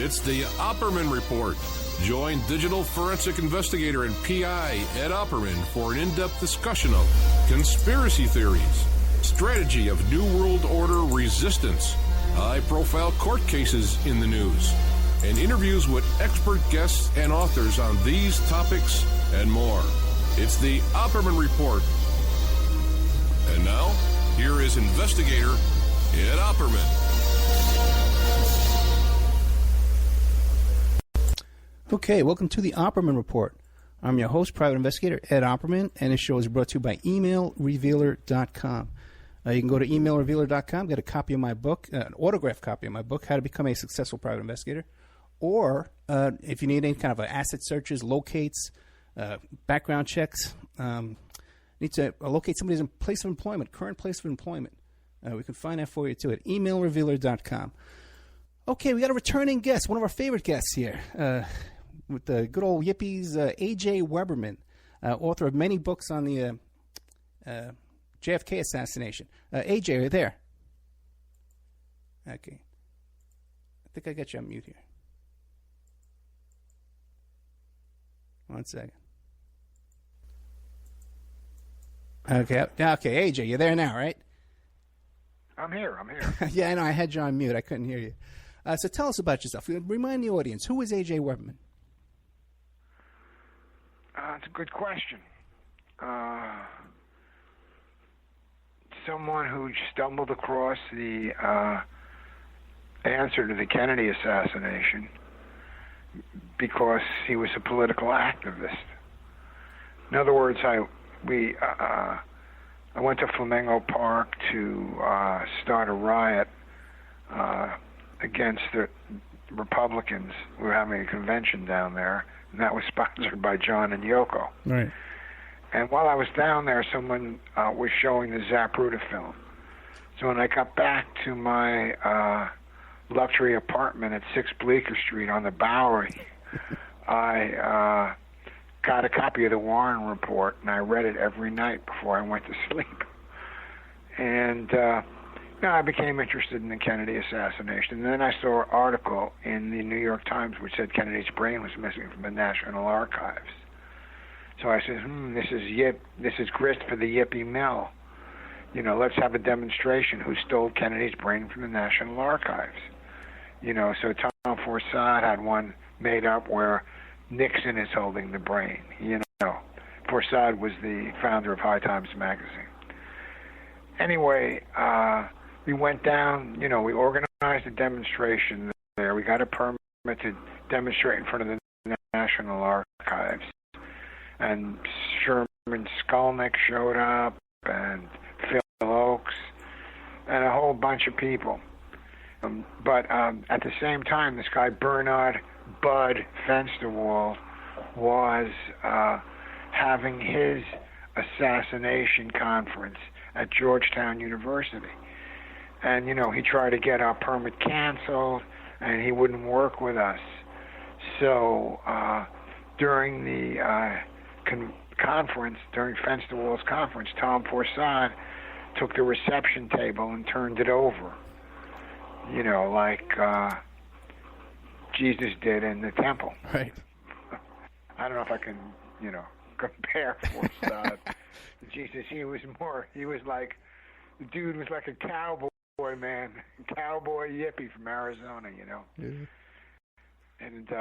It's the Opperman Report. Join digital forensic investigator and PI Ed Opperman for an in-depth discussion of conspiracy theories, strategy of New World Order resistance, high-profile court cases in the news, and interviews with expert guests and authors on these topics and more. It's the Opperman Report. And now, here is investigator Ed Opperman. Okay, welcome to the Opperman Report. I'm your host, private investigator Ed Opperman, and this show is brought to you by emailrevealer.com. You can go to emailrevealer.com, get a copy of my book, an autographed copy of my book, How to Become a Successful Private Investigator. Or if you need any kind of asset searches, locates, background checks, need to locate somebody's place of employment, current place of employment, we can find that for you too at emailrevealer.com. Okay, we got a returning guest, one of our favorite guests here, with the good old yippies, A.J. Weberman, author of many books on the JFK assassination. A.J., are you there? Okay. I think I got you on mute here. One second. Okay, A.J., you're there now, right? I'm here. Yeah, I know, I had you on mute. I couldn't hear you. So tell us about yourself. Remind the audience, who is A.J. Weberman? That's a good question. Someone who stumbled across the answer to the Kennedy assassination because he was a political activist. In other words, I went to Flamingo Park to start a riot against the Republicans. We were having a convention down there, and that was sponsored by John and Yoko. Right. And while I was down there, someone was showing the Zapruder film. So when I got back to my luxury apartment at 6 Bleecker Street on the Bowery, I got a copy of the Warren Report, and I read it every night before I went to sleep. And I became interested in the Kennedy assassination. And then I saw an article in the New York Times which said Kennedy's brain was missing from the National Archives. So I said, this is grist for the Yippee Mill. Let's have a demonstration who stole Kennedy's brain from the National Archives. So Tom Forsyth had one made up where Nixon is holding the brain. Forsyth was the founder of High Times magazine. Anyway, we went down, we organized a demonstration there. We got a permit to demonstrate in front of the National Archives. And Sherman Skolnick showed up, and Phil Oakes, and a whole bunch of people. But at the same time, this guy Bernard Bud Fensterwald was having his assassination conference at Georgetown University. And, he tried to get our permit canceled, and he wouldn't work with us. So during the conference, during Fensterwald's conference, Tom Forsyth took the reception table and turned it over, like Jesus did in the temple. Right. I don't know if I can, compare Forsyth to Jesus. He was like, the dude was like a cowboy, man, cowboy yippie from Arizona, Yeah. And,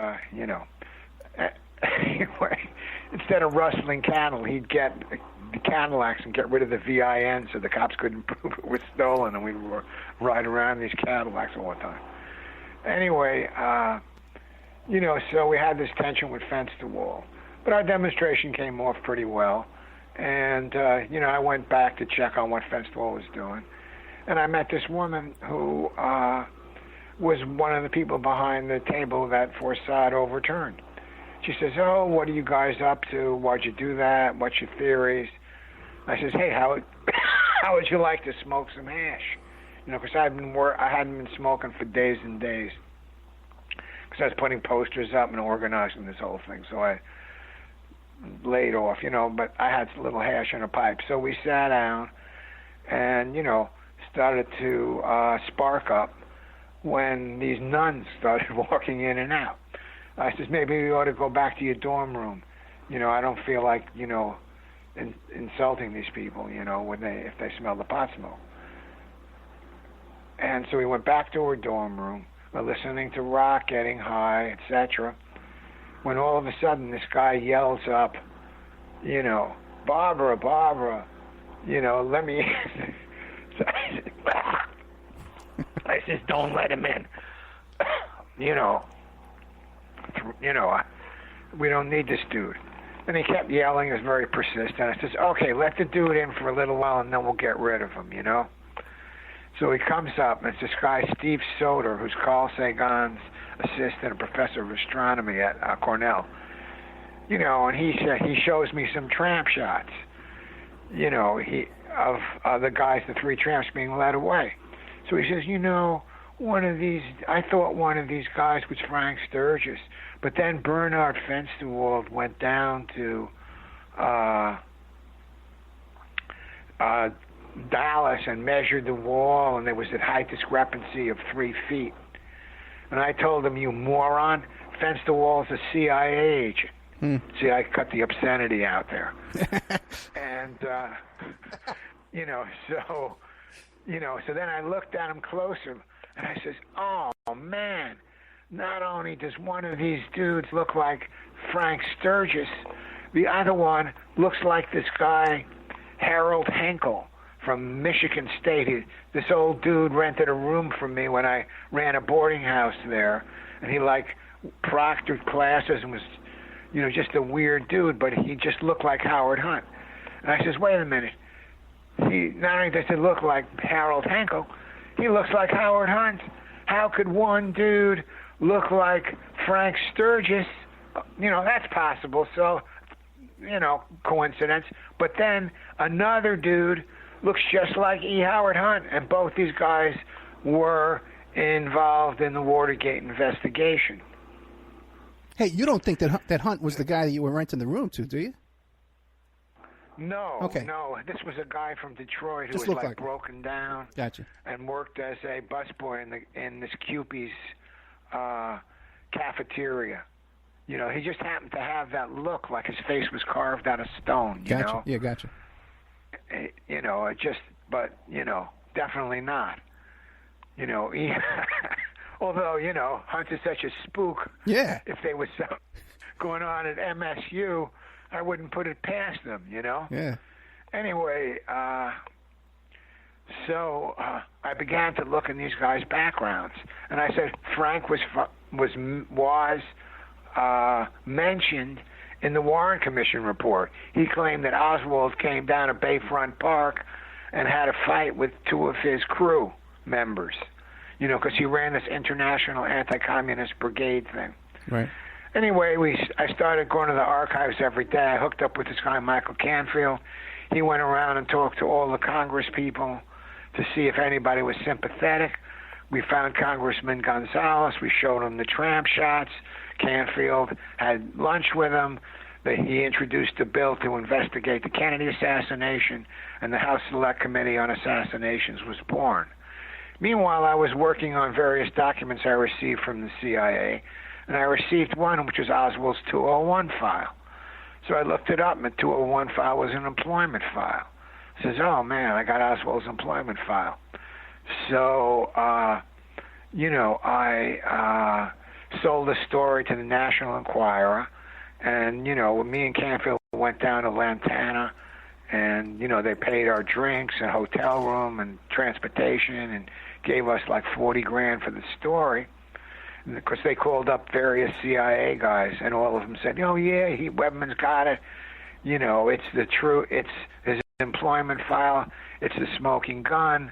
anyway, instead of rustling cattle, he'd get the Cadillacs and get rid of the VIN so the cops couldn't prove it was stolen, and we'd ride around these Cadillacs all the time. Anyway, so we had this tension with Fensterwald. But our demonstration came off pretty well. And, I went back to check on what Fensterwald was doing. And I met this woman who was one of the people behind the table that Forsyth overturned. She says, "Oh, what are you guys up to? Why'd you do that? What's your theories?" I says, "Hey, how would you like to smoke some hash?" Because I hadn't been smoking for days and days. Because I was putting posters up and organizing this whole thing. So I laid off, but I had a little hash in a pipe. So we sat down and, started to spark up when these nuns started walking in and out. I says, maybe you ought to go back to your dorm room. I don't feel like, insulting these people, if they smell the pot smoke. And so we went back to her dorm room. We're listening to rock, getting high, etc. When all of a sudden this guy yells up, Barbara, let me so I says, don't let him in. We don't need this dude. And he kept yelling. He was very persistent. I says, okay, let the dude in for a little while and then we'll get rid of him, So he comes up, and it's this guy, Steve Soder, who's Carl Sagan's assistant, a professor of astronomy at Cornell. And he shows me some tramp shots, of the guys, the three tramps being led away. So he says, I thought one of these guys was Frank Sturgis, but then Bernard Fensterwald went down to Dallas and measured the wall, and there was a height discrepancy of 3 feet. And I told him, you moron, Fensterwald's a CIA agent. See, I cut the obscenity out there. And, so then I looked at him closer, and I says, oh, man, not only does one of these dudes look like Frank Sturgis, the other one looks like this guy, Harold Henkel from Michigan State. This old dude rented a room for me when I ran a boarding house there, and he proctored classes and was, just a weird dude, but he just looked like Howard Hunt. And I says, wait a minute. He not only does he look like Harold Henkel, he looks like Howard Hunt. How could one dude look like Frank Sturgis? That's possible. So, coincidence. But then another dude looks just like E. Howard Hunt, and both these guys were involved in the Watergate investigation. Hey, you don't think that Hunt was the guy that you were renting the room to, do you? No, okay. No. This was a guy from Detroit who just was like broken down. Gotcha. And worked as a busboy in this Cupie's cafeteria. He just happened to have that look, like his face was carved out of stone. Gotcha. Yeah, gotcha. Definitely not. Although, Hunt is such a spook. Yeah. If there was something going on at MSU, I wouldn't put it past them, Yeah. Anyway, so I began to look in these guys' backgrounds, and I said Frank was mentioned in the Warren Commission report. He claimed that Oswald came down to Bayfront Park and had a fight with two of his crew members, because he ran this international anti-communist brigade thing. Right. Anyway, I started going to the archives every day. I hooked up with this guy, Michael Canfield. He went around and talked to all the Congress people to see if anybody was sympathetic. We found Congressman Gonzalez. We showed him the tramp shots. Canfield had lunch with him. He introduced a bill to investigate the Kennedy assassination, and the House Select Committee on Assassinations was born. Meanwhile, I was working on various documents I received from the CIA, and I received one which was Oswald's 201 file. So I looked it up, and the 201 file was an employment file. I says, oh, man, I got Oswald's employment file. So, I sold the story to the National Enquirer, and, me and Canfield went down to Lantana, and, they paid our drinks and hotel room and transportation and gave us like $40,000 for the story. Because they called up various CIA guys, and all of them said, oh, yeah, Weberman's got it. It's the true, it's his employment file, it's the smoking gun,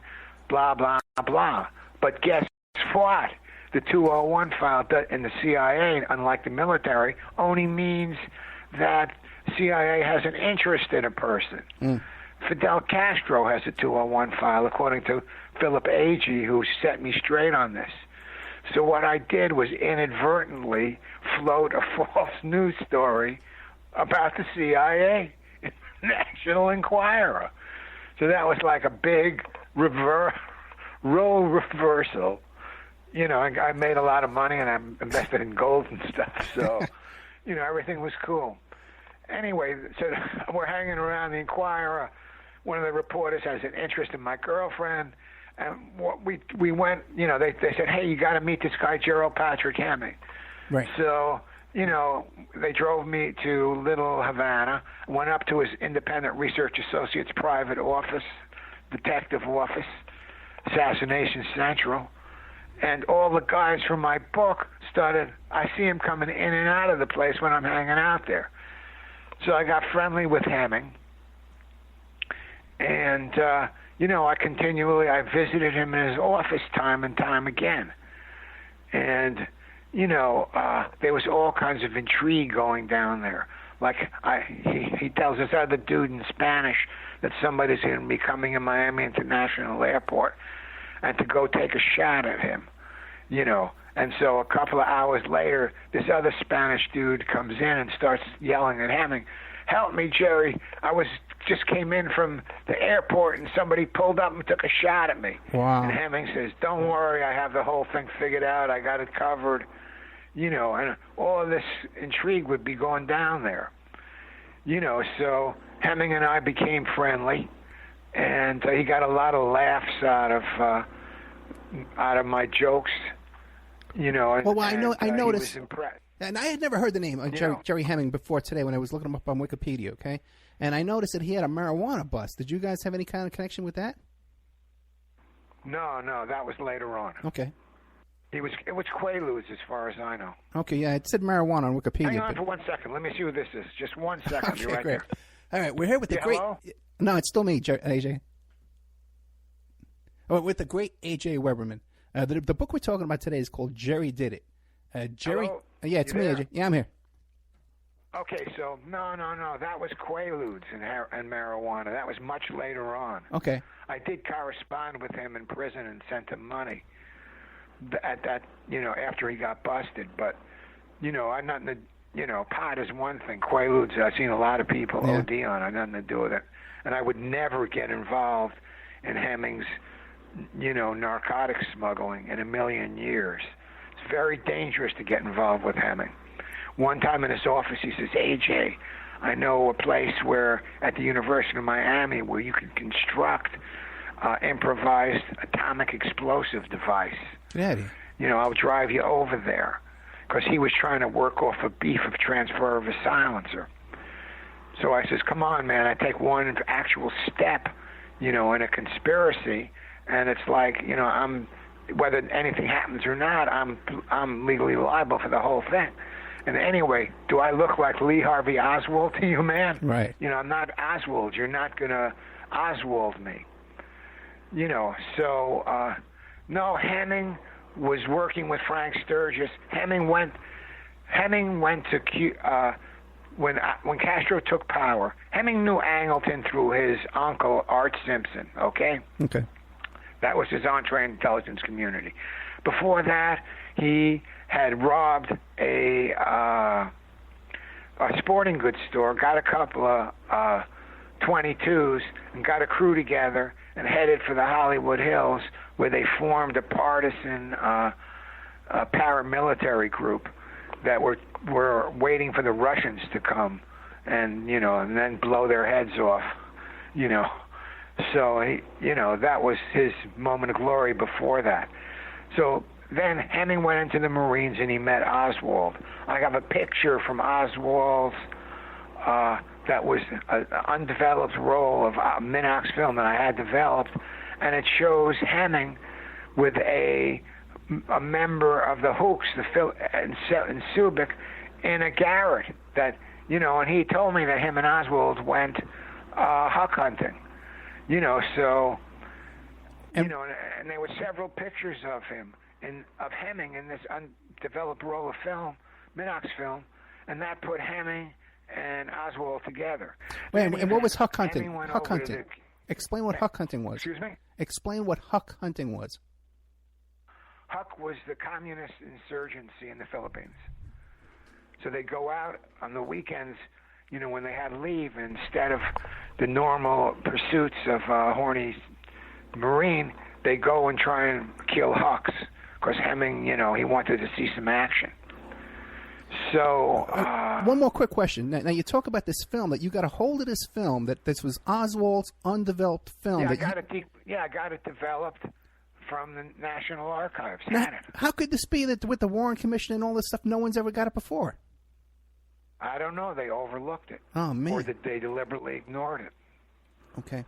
blah, blah, blah. But guess what? The 201 file in the CIA, unlike the military, only means that CIA has an interest in a person. Fidel Castro has a 201 file, according to Philip Agee, who set me straight on this. So what I did was inadvertently float a false news story about the CIA in the National Enquirer. So that was like a big role reversal, I made a lot of money and I invested in gold and stuff. So, everything was cool. Anyway, so we're hanging around the Inquirer. One of the reporters has an interest in my girlfriend. And we went, they said, hey, you got to meet this guy, Gerry Patrick Hemming. Right. So, they drove me to Little Havana, went up to his Independent Research Associates private office, detective office, Assassination Central, and all the guys from my book I see him coming in and out of the place when I'm hanging out there. So I got friendly with Hemming, and, I visited him in his office time and time again. And, there was all kinds of intrigue going down there. Like, he tells this other dude in Spanish that somebody's going to be coming in Miami International Airport and to go take a shot at him, And so a couple of hours later, this other Spanish dude comes in and starts yelling at Hemming, help me, Gerry. Just came in from the airport and somebody pulled up and took a shot at me. Wow. And Hemming says, don't worry, I have the whole thing figured out. I got it covered. And all of this intrigue would be going down there. So Hemming and I became friendly, and he got a lot of laughs out of my jokes, Well, I noticed. He was impressed. And I had never heard the name of Gerry Hemming before today when I was looking him up on Wikipedia, okay? And I noticed that he had a marijuana bust. Did you guys have any kind of connection with that? No, that was later on. Okay. It was Quaaludes, as far as I know. Okay, yeah, it said marijuana on Wikipedia. Hang on for 1 second. Let me see who this is. Just 1 second. Okay, You're right great. there. All right, we're here with the great... Hello? No, it's still me, AJ. Oh, with the great A.J. Weberman. The book we're talking about today is called Gerry Did It. Gerry... Hello? Yeah, it's You me, there? AJ. Yeah, I'm here. Okay, so no. That was Quaaludes and marijuana. That was much later on. Okay. I did correspond with him in prison and sent him money at that, after he got busted. But, I'm not in the, pot is one thing. Quaaludes, I've seen a lot of people OD on. I had nothing to do with it. And I would never get involved in Hemming's, narcotics smuggling in a million years. It's very dangerous to get involved with Hemming. One time in his office, he says, AJ, I know a place at the University of Miami where you can construct improvised atomic explosive device. Daddy. I'll drive you over there. Because he was trying to work off a beef of transfer of a silencer. So I says, come on, man, I take one actual step, in a conspiracy, and it's like, I'm, whether anything happens or not, I'm legally liable for the whole thing. And anyway, do I look like Lee Harvey Oswald to you, man? Right. I'm not Oswald. You're not going to Oswald me. So, no, Hemming was working with Frank Sturgis. Hemming went to Cuba, when Castro took power. Hemming knew Angleton through his uncle, Art Simpson, okay? Okay. That was his entree in intelligence community. Before that, he had robbed a sporting goods store, got a couple of 22s, and got a crew together and headed for the Hollywood Hills, where they formed a partisan paramilitary group that were waiting for the Russians to come and then blow their heads off, So that was his moment of glory before that. So then Hemming went into the Marines and he met Oswald. I have a picture from Oswald's that was an undeveloped roll of Minox film that I had developed, and it shows Hemming with a member of the Hooks in Subic in a garret that, and he told me that him and Oswald went huck hunting, so, and there were several pictures of him of Hemming in this undeveloped roll of film, Minox film, and that put Hemming and Oswald together. Wait, and what was huck hunting? Huck hunting. Explain what huck hunting was. Excuse me? Explain what huck hunting was. Huck was the communist insurgency in the Philippines. So they go out on the weekends, when they had leave, instead of the normal pursuits of a horny Marine, they go and try and kill Hucks, because Hemming, he wanted to see some action. So one more quick question. Now you talk about this film, that you got a hold of this film, that this was Oswald's undeveloped film. I got it developed from the National Archives. Now, how could this be that with the Warren Commission and all this stuff, no one's ever got it before? I don't know. They overlooked it. Oh, man. Or that they deliberately ignored it. Okay.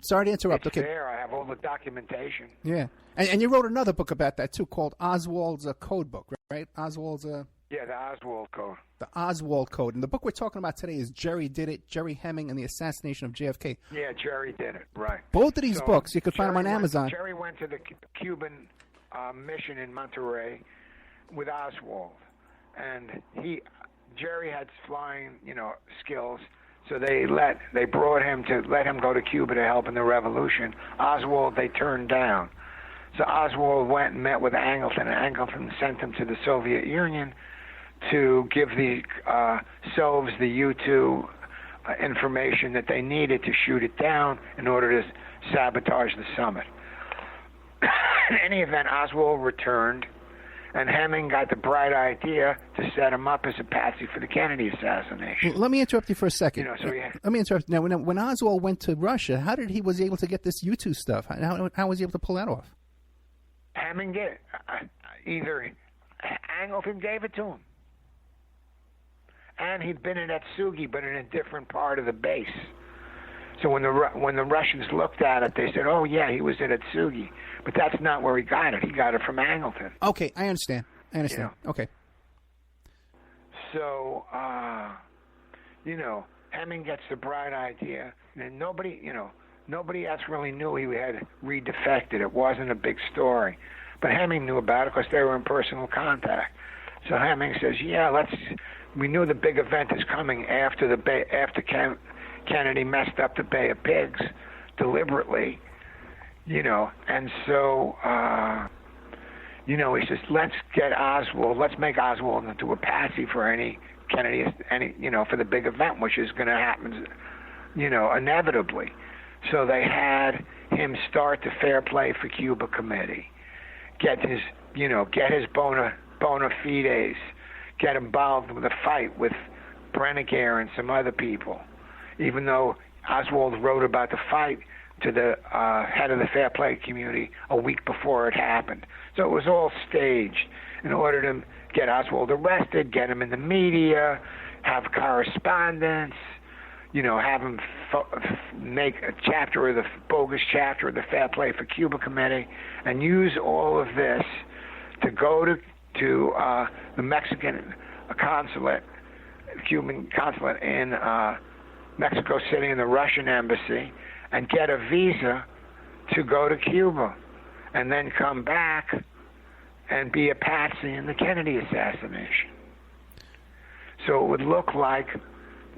Sorry to interrupt. It's okay. there. I have all the documentation. Yeah. And you wrote another book about that, too, called Oswald's Code book, right? Oswald's... Yeah, the Oswald Code. The Oswald Code. And the book we're talking about today is Gerry Did It, Gerry Hemming, and the Assassination of JFK. Yeah, Gerry did it, right. Both of these books, you can find them on Amazon. Gerry went to the Cuban mission in Monterey with Oswald. And Gerry had flying, skills, so they brought him to let him go to Cuba to help in the revolution. Oswald, they turned down. So Oswald went and met with Angleton, and Angleton sent him to the Soviet Union to give the Sovs, the U-2, information that they needed to shoot it down in order to sabotage the summit. In any event, Oswald returned, and Hemming got the bright idea to set him up as a patsy for the Kennedy assassination. Let me interrupt you for a second. Let me interrupt. Now, when Oswald went to Russia, how did he was able to get this U-2 stuff? How was he able to pull that off? Hemming did it. Either Angleton gave it to him, and he'd been in Atsugi, but in a different part of the base. So when the Russians looked at it, they said, "Oh yeah, he was at Atsugi," but that's not where he got it. He got it from Angleton. Okay, I understand. Okay. So Hemming gets the bright idea, and nobody else really knew he had re-defected. It wasn't a big story, but Hemming knew about it because they were in personal contact. So Hemming says, "Yeah, we knew the big event is coming after Kennedy messed up the Bay of Pigs deliberately, and so he says, let's make Oswald into a patsy for for the big event, which is going to happen, inevitably." So they had him start the Fair Play for Cuba Committee, get his bona fides, get involved with a fight with Brenniger and some other people, even though Oswald wrote about the fight to the head of the Fair Play community a week before it happened. So it was all staged in order to get Oswald arrested, get him in the media, have correspondence, have him make a chapter of the bogus chapter of the Fair Play for Cuba Committee, and use all of this to go to the Mexican consulate, Cuban consulate in Mexico City, and the Russian embassy, and get a visa to go to Cuba, and then come back and be a patsy in the Kennedy assassination. So it would look like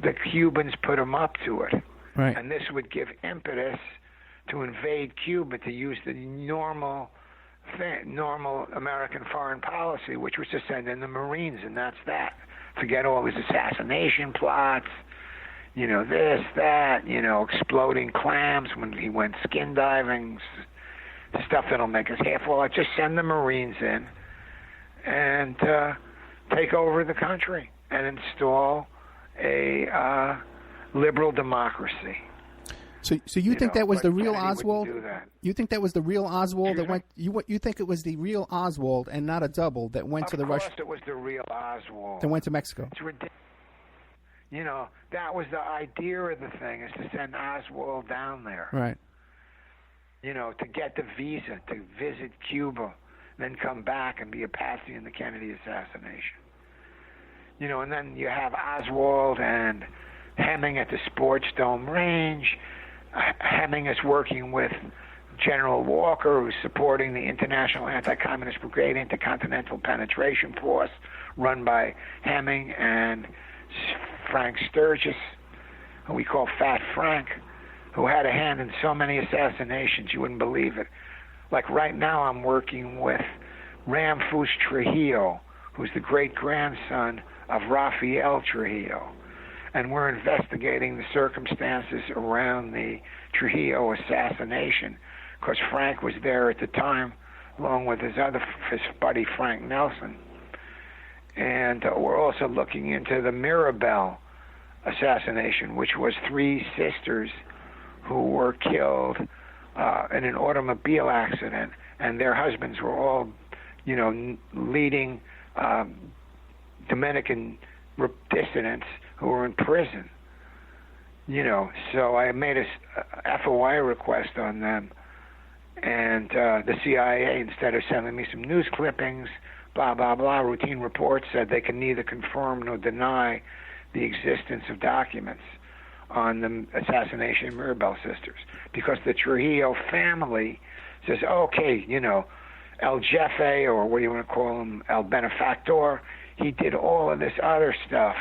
the Cubans put him up to it. Right. And this would give impetus to invade Cuba, to use the normal American foreign policy, which was to send in the Marines, and that's that. Forget all these assassination plots, this, that, exploding clams when he went skin diving, stuff that'll make his hair fall out. Just send the Marines in and take over the country and install a liberal democracy. So you think that was the real Kennedy Oswald? wouldn't do that. You think that was the real Oswald that went? You think it was the real Oswald and not a double that went to the Russian? Of course, it was the real Oswald. That went to Mexico. It's ridiculous. That was the idea of the thing, is to send Oswald down there. Right. To get the visa to visit Cuba, then come back and be a patsy in the Kennedy assassination. And then you have Oswald and Hemming at the Sportsdrome Range. Hemming is working with General Walker, who's supporting the International Anti-Communist Brigade Intercontinental Penetration Force, run by Hemming and Frank Sturgis, who we call Fat Frank, who had a hand in so many assassinations you wouldn't believe it. Like right now I'm working with Ramfus Trujillo, who's the great-grandson of Rafael Trujillo. And we're investigating the circumstances around the Trujillo assassination, because Frank was there at the time along with his buddy Frank Nelson. And we're also looking into the Mirabel assassination, which was 3 sisters who were killed in an automobile accident, and their husbands were all, leading Dominican dissidents who were in prison. So I made a FOI request on them, and the CIA, instead of sending me some news clippings, blah, blah, blah, routine reports, said they can neither confirm nor deny the existence of documents on the assassination of Mirabel sisters, because the Trujillo family says, okay, El Jefe, or what do you want to call him, El Benefactor, he did all of this other stuff.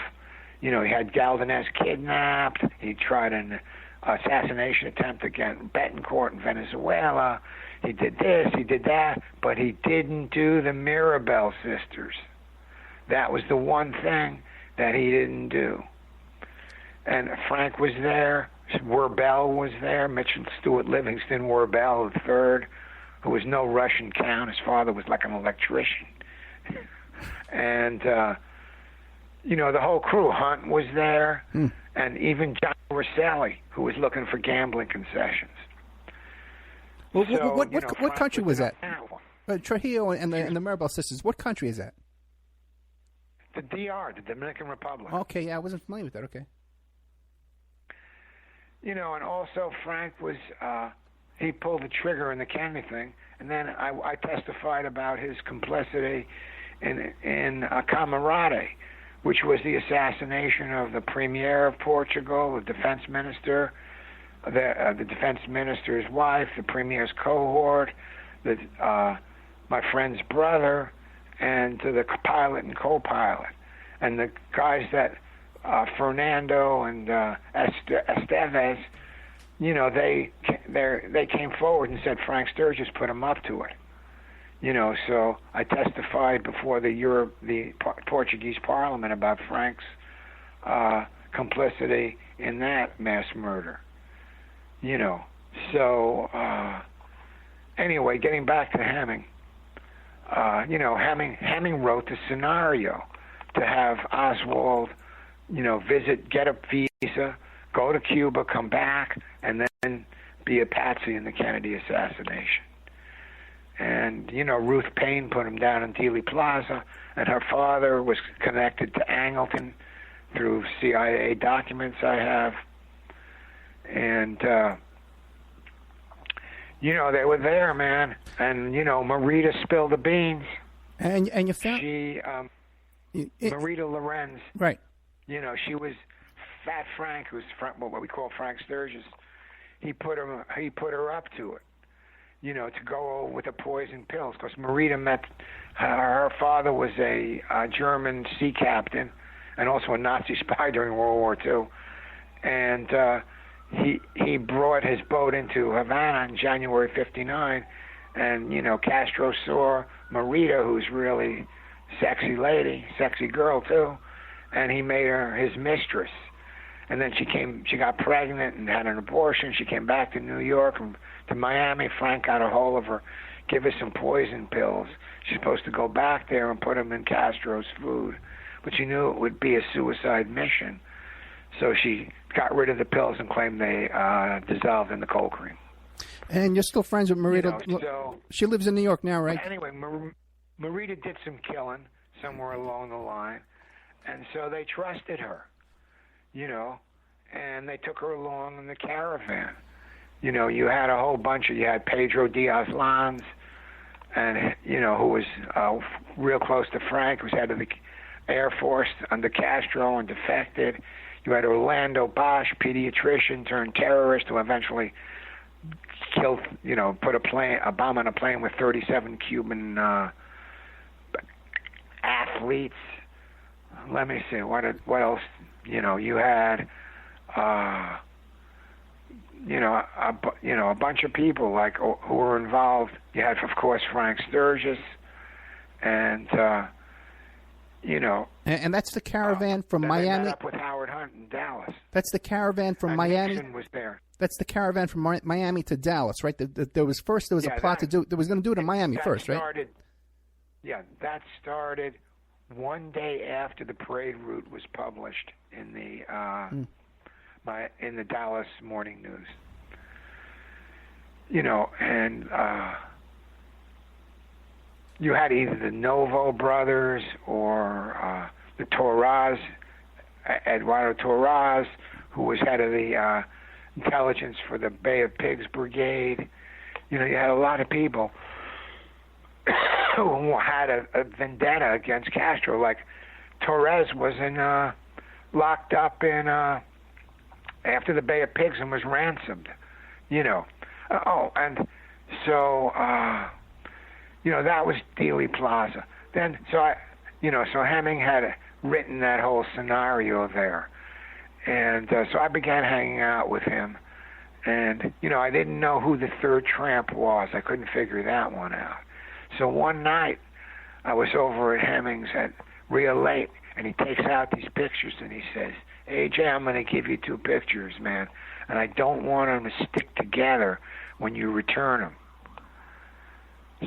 He had Galvanez kidnapped, he tried an assassination attempt against Betancourt in Venezuela, he did this, he did that, but he didn't do the Mirabel sisters. That was the one thing that he didn't do. And Frank was there, Werbel was there, Mitchell Stewart Livingston Werbel III, who was no Russian count. His father was like an electrician. And, the whole crew, Hunt was there, and even John Rosselli, who was looking for gambling concessions. Well, So, what country was that? One. Trujillo and the Mirabel sisters, what country is that? The DR, the Dominican Republic. Okay, yeah, I wasn't familiar with that, okay. And also Frank was, he pulled the trigger in the Kennedy thing, and then I testified about his complicity in Camarade, which was the assassination of the Premier of Portugal, the defense minister, the defense minister's wife, the Premier's cohort, my friend's brother, and the pilot and co-pilot. And the guys that, Fernando and Estevez, they came forward and said Frank Sturgis put him up to it. So I testified before the Portuguese Parliament about Frank's complicity in that mass murder. So anyway, getting back to Hemming, Hemming wrote the scenario to have Oswald, visit, get a visa, go to Cuba, come back, and then be a patsy in the Kennedy assassination. And, Ruth Payne put him down in Dealey Plaza, and her father was connected to Angleton through CIA documents I have. And, they were there, man. And, Marita spilled the beans. And you found... She, Marita Lorenz. Right. She was Fat Frank, who's what we call Frank Sturgis. He put her up to it, to go with the poison pills. Because Marita met her father was a German sea captain and also a Nazi spy during World War II, and he brought his boat into Havana in January '59, and Castro saw Marita, who's really sexy lady, sexy girl too, and he made her his mistress. And then she got pregnant and had an abortion. She came back to New York and to Miami. Frank got a hold of her, give her some poison pills. She's supposed to go back there and put them in Castro's food, but she knew it would be a suicide mission. So she got rid of the pills and claimed they dissolved in the cold cream. And you're still friends with Marita? She lives in New York now, right? Anyway, Marita did some killing somewhere along the line, and so they trusted her, and they took her along in the caravan. You had a whole bunch you had Pedro Diaz-Lanz, and, who was real close to Frank, who was head of the Air Force under Castro and defected. You had Orlando Bosch, pediatrician turned terrorist, who eventually killed, put a bomb on a plane with 37 Cuban athletes. Let me see, what else? You had, a bunch of people who were involved. You had, of course, Frank Sturgis, and And that's the caravan from Miami. Up with Howard Hunt in Dallas. That's the caravan from Miami. Nixon was there. That's the caravan from Miami to Dallas, right? There was a plot to do. There was going to do it in Miami first, right? Yeah, that started one day after the parade route was published in the in the Dallas Morning News. You know, and you had either the Novo brothers or the Torres, Eduardo Torres, who was head of the intelligence for the Bay of Pigs Brigade. You know, you had a lot of people who had a vendetta against Castro. Like Torres was locked up in after the Bay of Pigs and was ransomed. You know, and so you know, that was Dealey Plaza. Then so Hemming had written that whole scenario there. And so I began hanging out with him. And, you know, I didn't know who the third tramp was. I couldn't figure that one out. So one night, I was over at Hemming's at real late, and he takes out these pictures, and he says, AJ, I'm going to give you 2 pictures, man, and I don't want them to stick together when you return them.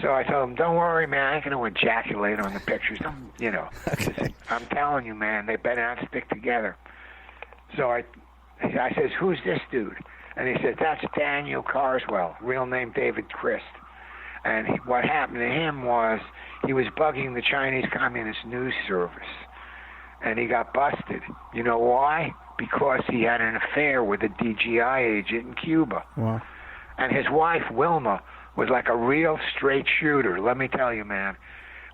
So I told him, don't worry, man, I ain't going to ejaculate on the pictures. You know, I'm telling you, man, they better not stick together. So I says, who's this dude? And he said, that's Daniel Carswell, real name David Christ. And what happened to him was he was bugging the Chinese Communist News Service. And he got busted. You know why? Because he had an affair with a DGI agent in Cuba. Wow. And his wife, Wilma, was like a real straight shooter. Let me tell you, man.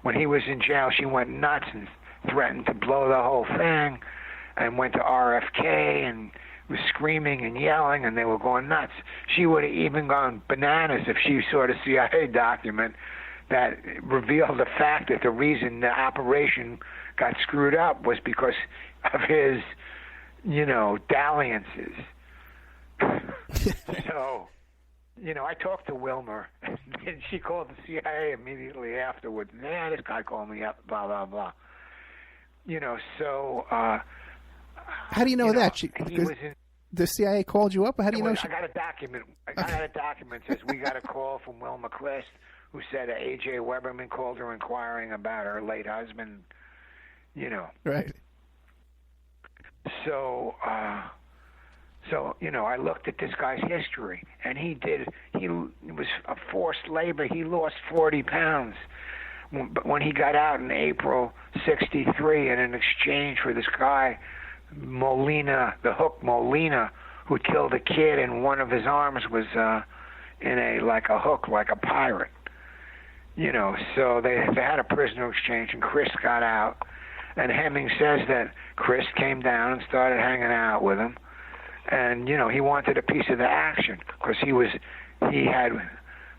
When he was in jail, she went nuts and threatened to blow the whole thing, and went to RFK and was screaming and yelling, and they were going nuts. She would have even gone bananas if she saw the CIA document that revealed the fact that the reason the operation got screwed up was because of his, you know, dalliances. So, you know, I talked to Wilmer, and she called the CIA immediately afterwards. Yeah, this guy called me up, blah, blah, blah. You know, so... how do you know that? The CIA called you up? How do you know? I got a document. I got a document that says we got a call from Wilma Clist, who said A.J. Weberman called her inquiring about her late husband. You know. Right. So you know, I looked at this guy's history, and he was a forced labor. He lost 40 pounds. But when he got out in April '63, and in exchange for this guy, Molina, the Hook Molina, who killed a kid, and one of his arms was in a hook, like a pirate. You know, so they had a prisoner exchange, and Chris got out. And Hemming says that Chris came down and started hanging out with him, and you know, he wanted a piece of the action because he had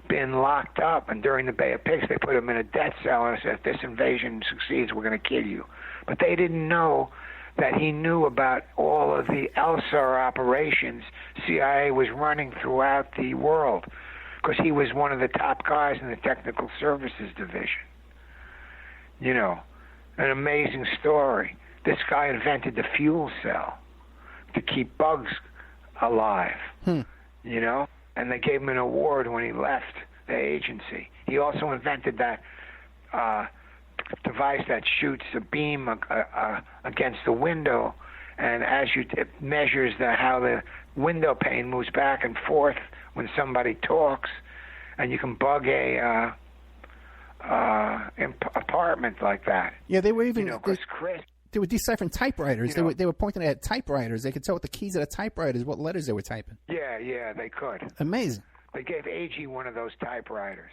been locked up, and during the Bay of Pigs, they put him in a death cell and said, if this invasion succeeds, we're going to kill you. But they didn't know that he knew about all of the LSAR operations CIA was running throughout the world, because he was one of the top guys in the Technical Services Division. You know, an amazing story. This guy invented the fuel cell to keep bugs alive, you know? And they gave him an award when he left the agency. He also invented that device that shoots a beam against the window, and as it measures how the window pane moves back and forth when somebody talks, and you can bug a apartment like that. Yeah, they were even... You know, because Chris... They were deciphering typewriters. You know, they were pointing at typewriters. They could tell with the keys of the typewriters what letters they were typing. Yeah, they could. Amazing. They gave AG one of those typewriters.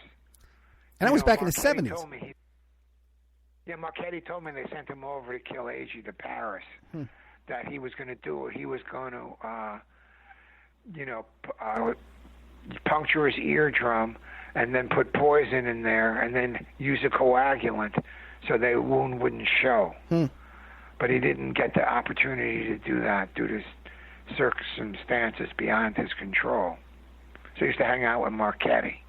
And that was back in the 70s. Marchetti told me they sent him over to kill AG to Paris. That he was going to do it. He was going to, puncture his eardrum and then put poison in there and then use a coagulant so the wound wouldn't show. But he didn't get the opportunity to do that due to circumstances beyond his control. So he used to hang out with Marchetti.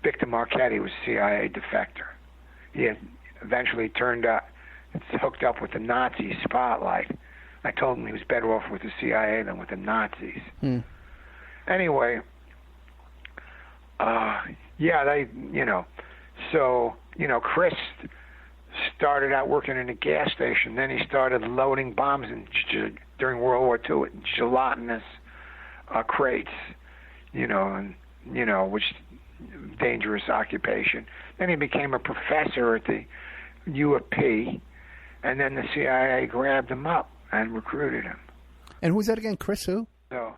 Victor Marchetti was a CIA defector. He had eventually hooked up with the Nazi spotlight. I told him he was better off with the CIA than with the Nazis. Anyway, they, so, Chris started out working in a gas station. Then he started loading bombs during World War II in gelatinous crates, which dangerous occupation. Then he became a professor at the U of P, and then the CIA grabbed him up and recruited him. And who's that again? Chris who? So,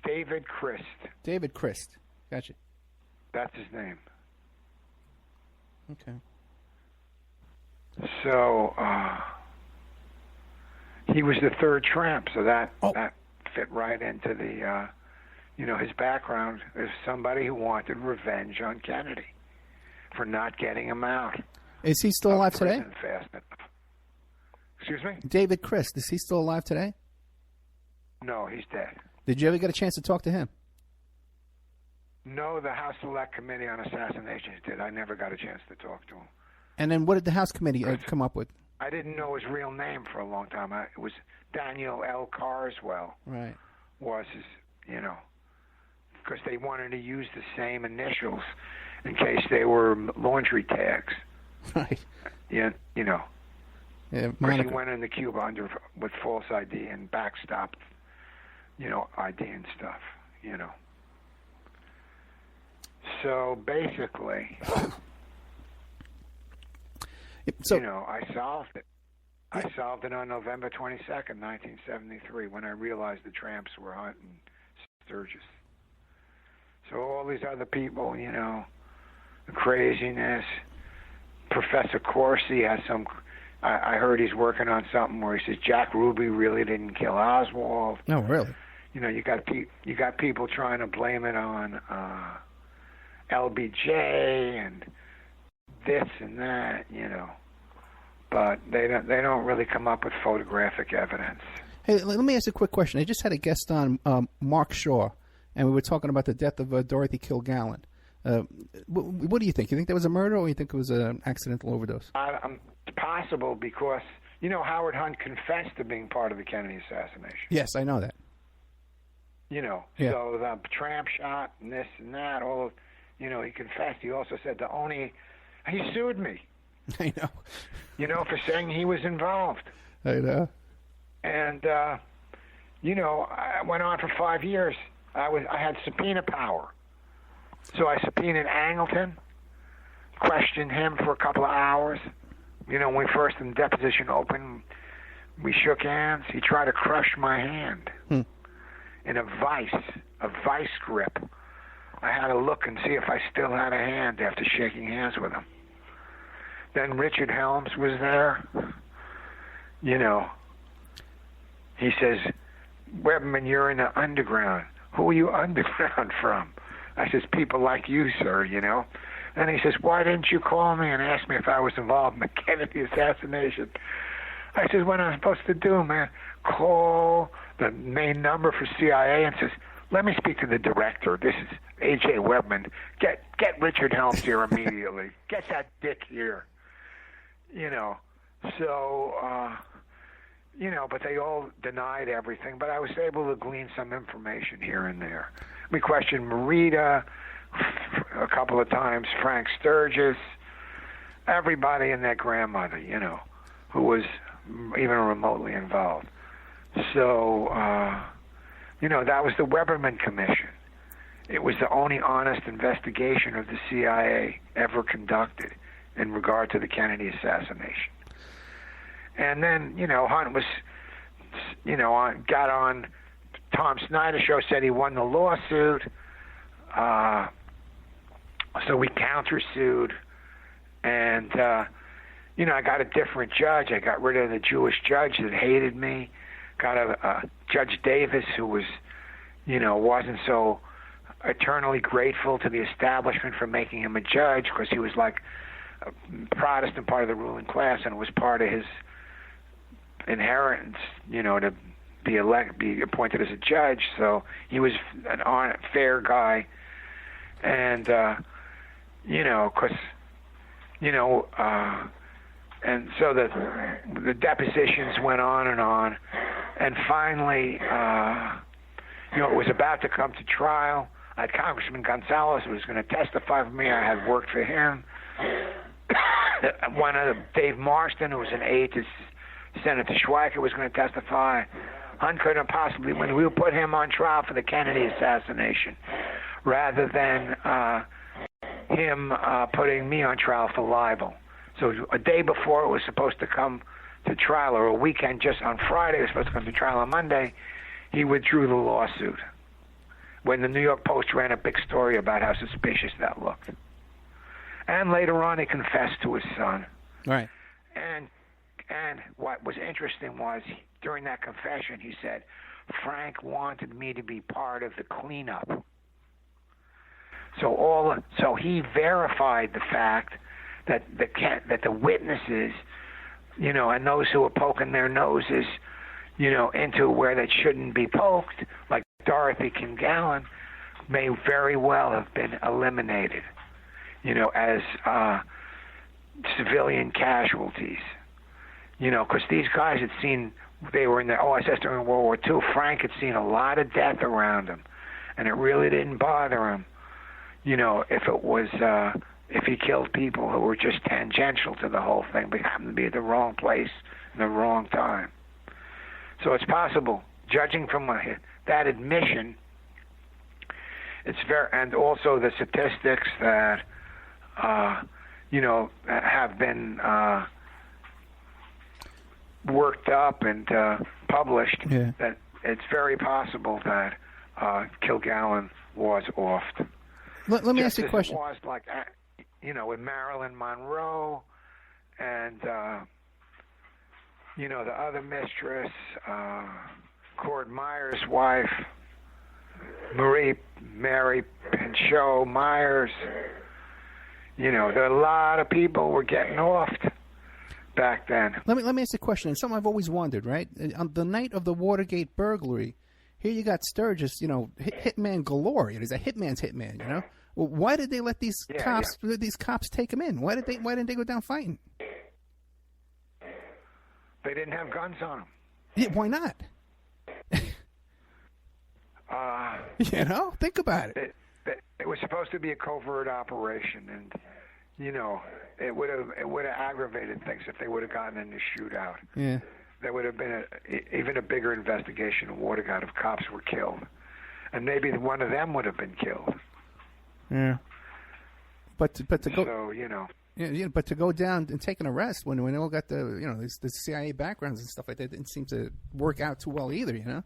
David Christ. David Christ. Gotcha. That's his name. Okay. So, he was the third tramp, so that fit right into the, his background as somebody who wanted revenge on Kennedy for not getting him out. Is he still alive today? Fast enough. Excuse me? David Christ, is he still alive today? No, he's dead. Did you ever get a chance to talk to him? No, the House Select Committee on Assassinations did. I never got a chance to talk to him. And then what did the House Committee come up with? I didn't know his real name for a long time. It was Daniel L. Carswell. Right. Was his, because they wanted to use the same initials in case they were laundry tags. Right. Yeah, Yeah, he went into Cuba with false ID and backstopped, ID and stuff, So basically, I solved it. I solved it on November 22nd, 1973, when I realized the tramps were Hunt and Sturgis. So all these other people, the craziness. Professor Corsi has some. I heard he's working on something where he says Jack Ruby really didn't kill Oswald. No, really. You got people trying to blame it on LBJ and this and that, but they don't really come up with photographic evidence. Hey, let me ask a quick question. I just had a guest on, Mark Shaw, and we were talking about the death of Dorothy Kilgallen. What do you think? You think that was a murder, or you think it was an accidental overdose? It's possible because, Howard Hunt confessed to being part of the Kennedy assassination. Yes, I know that. Yeah. So the tramp shot and this and that, he confessed. He also said he sued me. I know. For saying he was involved. I know. And, I went on for 5 years. I had subpoena power. So I subpoenaed Angleton, questioned him for a couple of hours. When we first in deposition opened, we shook hands. He tried to crush my hand in a vice grip. I had to look and see if I still had a hand after shaking hands with him. Then Richard Helms was there. He says, Weberman, you're in the underground. Who are you underground from? I says, people like you, sir, And he says, why didn't you call me and ask me if I was involved in the Kennedy assassination? I says, what am I supposed to do, man? Call the main number for CIA and says, let me speak to the director. This is A.J. Weberman. Get Richard Helms here immediately. Get that dick here. So, but they all denied everything. But I was able to glean some information here and there. We questioned Marita a couple of times, Frank Sturgis, everybody and their grandmother, who was even remotely involved. So, that was the Weberman Commission. It was the only honest investigation of the CIA ever conducted in regard to the Kennedy assassination. And then, Hunt was, got on Tom Snyder's show, said he won the lawsuit. So we countersued. And, I got a different judge. I got rid of the Jewish judge that hated me. Got a Judge Davis who was, wasn't so eternally grateful to the establishment for making him a judge because he was like a Protestant part of the ruling class and it was part of his inheritance, to be appointed as a judge. So he was an fair guy. And, and so the depositions went on. And finally, it was about to come to trial. I had Congressman Gonzalez who was going to testify for me. I had worked for him. Dave Marston, who was an aide to Senator Schweiker, was going to testify. Hunt couldn't possibly win. We would put him on trial for the Kennedy assassination rather than him putting me on trial for libel. So a day before it was supposed to come to trial, or a weekend, just on Friday, it was supposed to come to trial on Monday, he withdrew the lawsuit when the New York Post ran a big story about how suspicious that looked. And later on, he confessed to his son. Right. And what was interesting was, during that confession, he said, Frank wanted me to be part of the cleanup. So he verified the fact that the witnesses, and those who were poking their noses, into where they shouldn't be poked, like Dorothy Kingallen, may very well have been eliminated, as civilian casualties. Because these guys had seen, they were in the OSS during World War II. Frank had seen a lot of death around him, and it really didn't bother him, if it was, if he killed people who were just tangential to the whole thing, but happened to be at the wrong place in the wrong time. So it's possible, judging from that admission, and also the statistics that, have been worked up and published, that it's very possible that Kilgallen was offed. Let me ask you a question. It was like, with Marilyn Monroe and, the other mistress, Cord Meyer's wife, Mary Pinchot Myers. There are a lot of people were getting offed back then. Let me ask you a question. And something I've always wondered, right? On the night of the Watergate burglary, here you got Sturgis, hitman galore. He's a hitman's hitman, Well, why did they let these cops take him in? Why didn't they go down fighting? They didn't have guns on them. Yeah, why not? Think about it. It was supposed to be a covert operation, and it would have aggravated things if they would have gotten in the shootout. Yeah, there would have been even a bigger investigation of Watergate if cops were killed, and maybe one of them would have been killed. Yeah, but to go. So Yeah, but to go down and take an arrest when they all got the the CIA backgrounds and stuff like that didn't seem to work out too well either,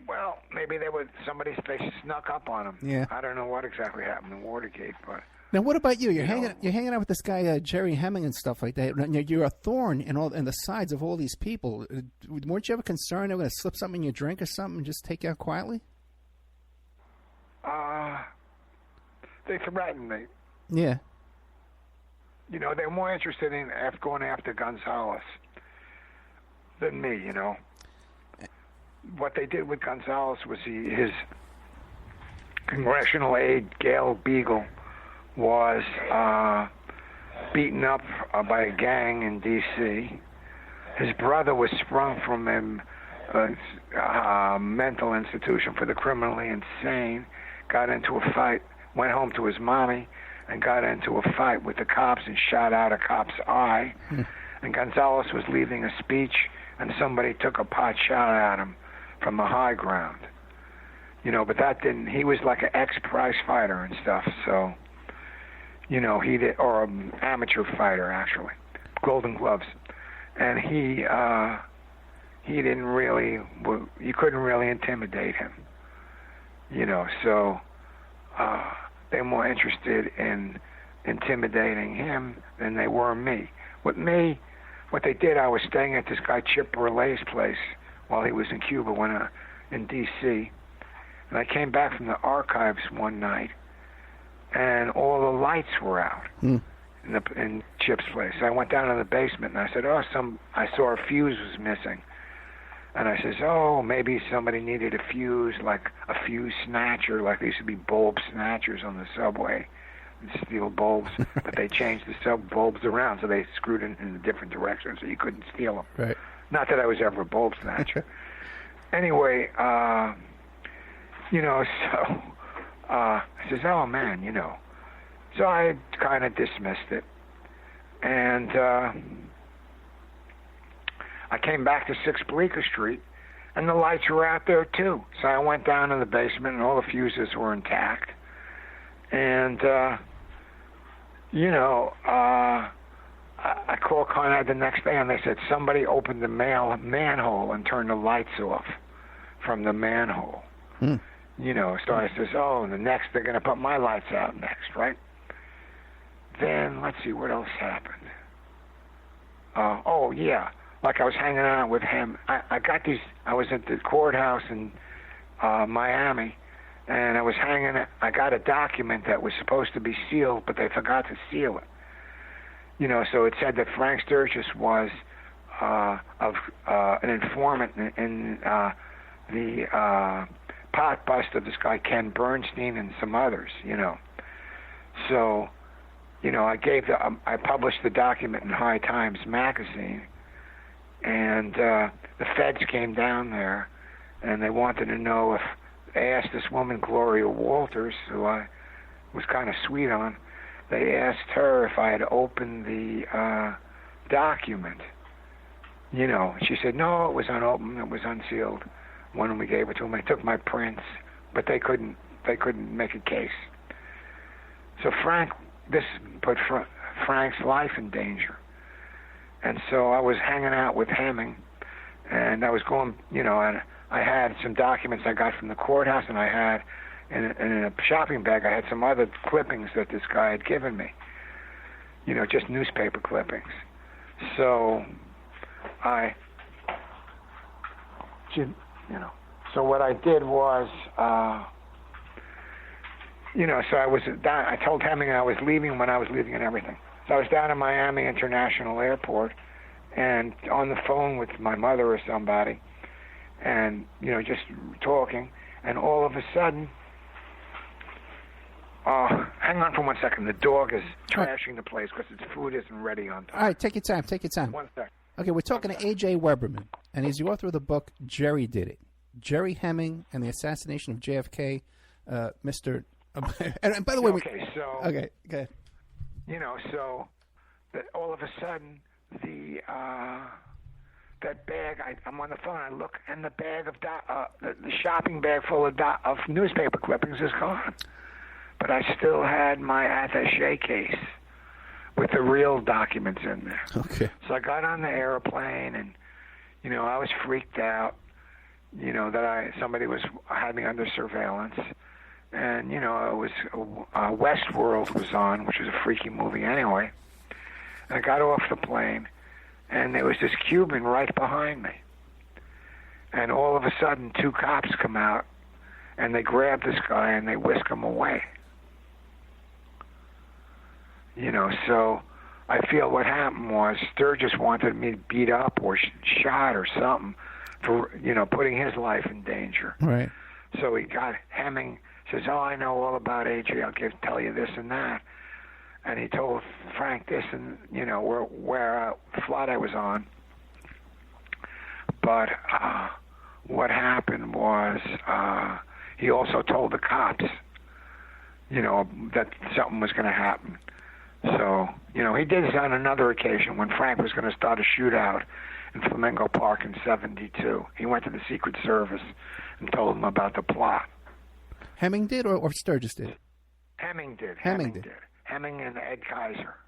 Well, maybe somebody snuck up on them. Yeah. I don't know what exactly happened in Watergate, but now what about you? You're hanging out with this guy Gerry Hemming and stuff like that. You're a thorn in the sides of all these people. Weren't you ever concerned they were going to slip something in your drink or something and just take you out quietly? They threatened me. Yeah. They're more interested in going after Gonzalez than me, What they did with Gonzalez was his congressional aide, Gail Beagle, was beaten up by a gang in D.C. His brother was sprung from a mental institution for the criminally insane, got into a fight, went home to his mommy, and got into a fight with the cops and shot out a cop's eye. And Gonzalez was leaving a speech, and somebody took a pot shot at him from the high ground. But that didn't, he was like an ex-prize fighter and stuff, so, he did, or an amateur fighter, actually, Golden Gloves. And he didn't really, you couldn't really intimidate him, so they're more interested in intimidating him than they were me. With me, what they did, I was staying at this guy Chip Burleigh's place while he was in Cuba in D.C., and I came back from the archives one night, and all the lights were out in Chip's place. So I went down to the basement, and I said, I saw a fuse was missing. And I says, maybe somebody needed a fuse, like a fuse snatcher, like there used to be bulb snatchers on the subway, steal bulbs, but they changed the sub bulbs around, so they screwed it in a different direction, so you couldn't steal them. Right. Not that I was ever a bulb snatcher. anyway, so I says, oh, man, So I kind of dismissed it. And I came back to 6 Bleecker Street, and the lights were out there, too. So I went down in the basement, and all the fuses were intact. And, I called Con Ed the next day, and they said somebody opened the manhole and turned the lights off from the manhole. So I says, oh, they're going to put my lights out next, right? Then, let's see, what else happened? Like I was hanging out with him. I was at the courthouse in Miami, and I got a document that was supposed to be sealed, but they forgot to seal it. So it said that Frank Sturgis was an informant in the pot bust of this guy Ken Bernstein and some others, So, I published the document in High Times magazine, and the feds came down there, and they wanted to know if they asked this woman Gloria Walters, who I was kind of sweet on. They asked her if I had opened the document. She said, no, it was unopened, it was unsealed when we gave it to them. They took my prints, but they couldn't make a case. So this put Frank's life in danger. And so I was hanging out with Hemming, and I was going, and I had some documents I got from the courthouse, and I had in a shopping bag, I had some other clippings that this guy had given me, just newspaper clippings. So so what I did was, so I was down, I told Hemming I was leaving when I was leaving and everything. So I was down at Miami International Airport and on the phone with my mother or somebody and, just talking, and all of a sudden, hang on for 1 second. The dog is trashing the place because its food isn't ready on time. All right, take your time. 1 second. Okay, we're talking to A.J. Weberman, and he's the author of the book Gerry Did It. Gerry Hemming and the Assassination of JFK, Mr. And by the way, okay, so go ahead. So that all of a sudden that bag. I'm on the phone. I look, and the bag of the shopping bag full of newspaper clippings is gone. But I still had my attaché case with the real documents in there. Okay. So I got on the airplane, and I was freaked out. That somebody had me under surveillance. And, it was Westworld was on, which was a freaky movie anyway. And I got off the plane, and there was this Cuban right behind me. And all of a sudden, 2 cops come out, and they grab this guy, and they whisk him away. So I feel what happened was Sturgis wanted me beat up or shot or something for, putting his life in danger. Right. So he got Hemming, says, oh, I know all about AJ. I'll tell you this and that. And he told Frank this and, where flight I was on. But what happened was he also told the cops, that something was going to happen. So, he did this on another occasion when Frank was going to start a shootout in Flamingo Park in 1972. He went to the Secret Service and told them about the plot. Hemming did, or Sturgis did? Hemming did. Hemming and Ed Kaiser.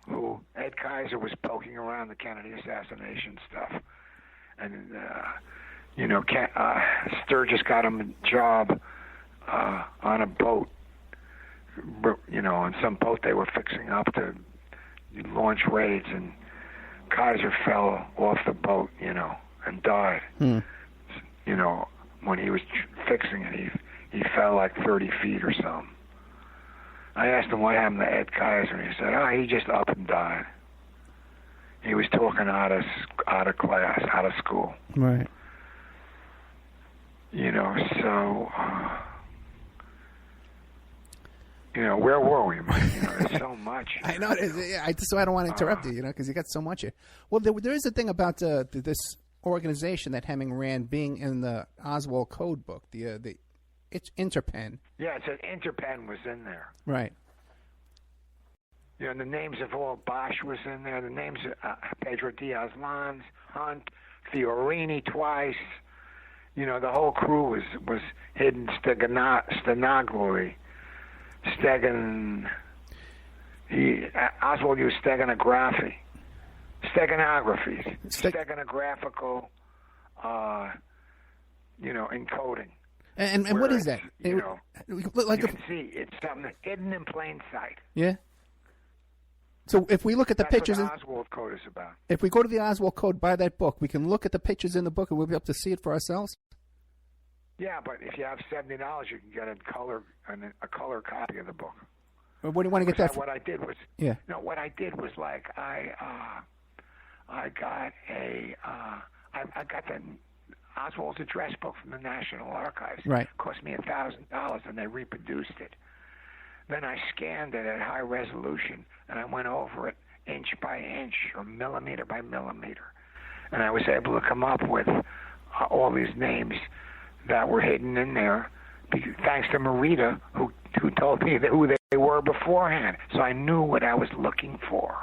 Who Ed Kaiser was poking around the Kennedy assassination stuff. And, Sturgis got him a job on a boat, on some boat they were fixing up to launch raids, and Kaiser fell off the boat, and died. When he was fixing it, he fell like 30 feet or something. I asked him what happened to Ed Kaiser, and he said, he just up and died. He was talking out of class, out of school. Right. So, where were we, Mike? There's so much. I know. That's why I don't want to interrupt you, because you got so much here. Well, there is a thing about this organization that Hemming ran being in the Oswald Code book, it's INTERPEN. Yeah, it said INTERPEN was in there. Right. You know, the names of all Bosch was in there. The names of Pedro Diaz-Lanz, Hunt, Fiorini twice. You know, the whole crew was hidden. Stenography. Oswald used steganography. Steganographies. Steganographical, encoding. And what is that? You know, like you can see it's something hidden in plain sight. Yeah. So if we look at the pictures, what the Oswald Code is about. If we go to the Oswald Code, buy that book, we can look at the pictures in the book, and we'll be able to see it for ourselves. Yeah, but if you have $70, you can get a color copy of the book. Well, what do you want to get that for? What I did was, what I did was like I got the Oswald's address book from the National Archives. Right. It cost me $1,000, and they reproduced it. Then I scanned it at high resolution, and I went over it inch by inch or millimeter by millimeter. And I was able to come up with all these names that were hidden in there, thanks to Marita, who told me who they were beforehand. So I knew what I was looking for.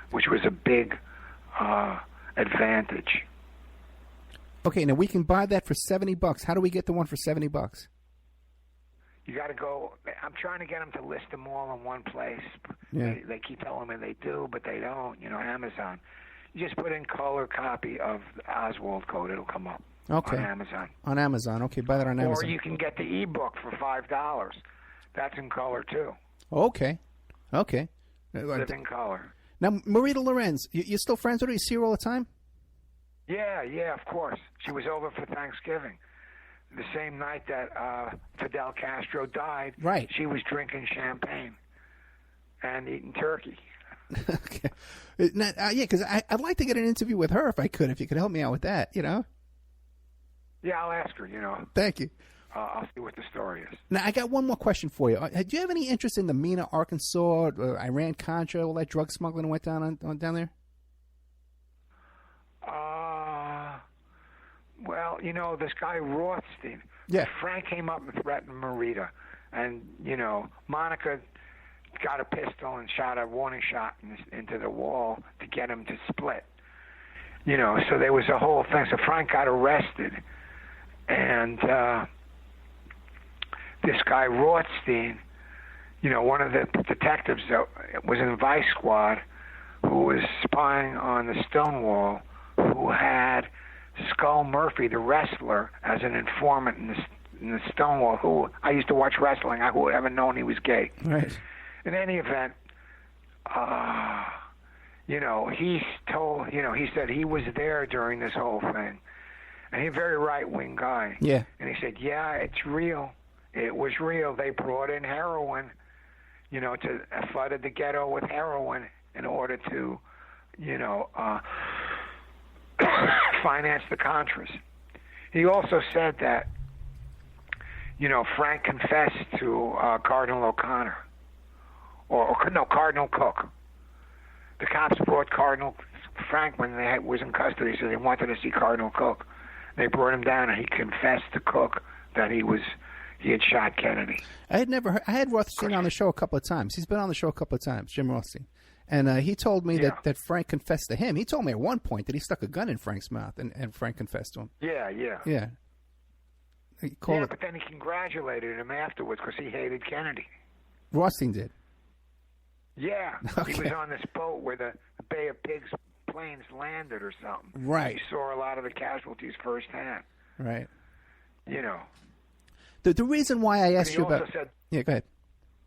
Which was a big advantage. Okay, now we can buy that for $70. How do we get the one for $70? You got to go. I'm trying to get them to list them all in one place. Yeah. They keep telling me they do, but they don't. You know, Amazon. You just put in color copy of Oswald Code. It'll come up. Okay. On Amazon. On Amazon. Okay, buy that on Amazon. Or you can get the ebook for $5. That's in color too. Okay. Live in color. Now, Marita Lorenz, you still friends with her? You see her all the time? Yeah, of course. She was over for Thanksgiving. The same night that Fidel Castro died, right. She was drinking champagne and eating turkey. Okay. Because I'd like to get an interview with her if I could, if you could help me out with that, you know? Yeah, I'll ask her, you know. Thank you. I'll see what the story is. Now, I got one more question for you. Do you have any interest in the Mena, Arkansas, Iran-Contra, all that drug smuggling went down there? Well, you know, this guy Rothstein. Yeah. Frank came up and threatened Marita. And, you know, Monica got a pistol and shot a warning shot into the wall to get him to split. You know, so there was a whole thing. So Frank got arrested. And this guy Rothstein, you know, one of the detectives that was in the Vice Squad who was spying on the Stonewall, who had Skull Murphy, the wrestler, as an informant in the Stonewall, who I used to watch wrestling. Who would ever known he was gay? Right. In any event, you know, he said he was there during this whole thing. And he's a very right-wing guy. Yeah. And he said, yeah, it's real. It was real. They brought in heroin, you know, to flooded the ghetto with heroin in order to, you know, finance the Contras. He also said that, you know, Frank confessed to Cardinal O'Connor, Cardinal Cook. The cops brought Frank when they was in custody, so they wanted to see Cardinal Cook. They brought him down, and he confessed to Cook that he had shot Kennedy. I had Rothstein on the show a couple of times. He's been on the show a couple of times, Jim Rothstein. And he told me that Frank confessed to him. He told me at one point that he stuck a gun in Frank's mouth, and Frank confessed to him. Yeah. Yeah. But then he congratulated him afterwards because he hated Kennedy. Rothstein did? Yeah. Okay. He was on this boat where the Bay of Pigs planes landed or something. Right. He saw a lot of the casualties firsthand. Right. You know. The reason why I asked you about... Said, yeah, go ahead.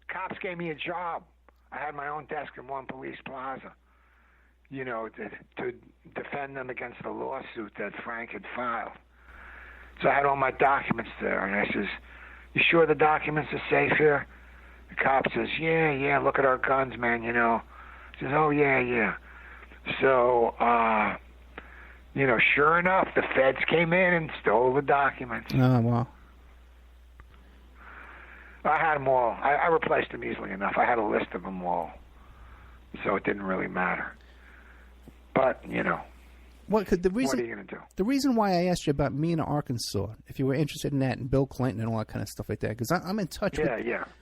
Cops gave me a job. I had my own desk in One Police Plaza, you know, to defend them against the lawsuit that Frank had filed. So I had all my documents there, and I says, you sure the documents are safe here? The cop says, yeah, look at our guns, man, you know. He says, oh, yeah. So, you know, sure enough, the feds came in and stole the documents. Oh, wow. I had them all. I replaced them easily enough. I had a list of them all, so it didn't really matter. But, what are you going to do? The reason why I asked you about Mena, Arkansas, if you were interested in that, and Bill Clinton and all that kind of stuff like that, because I'm in touch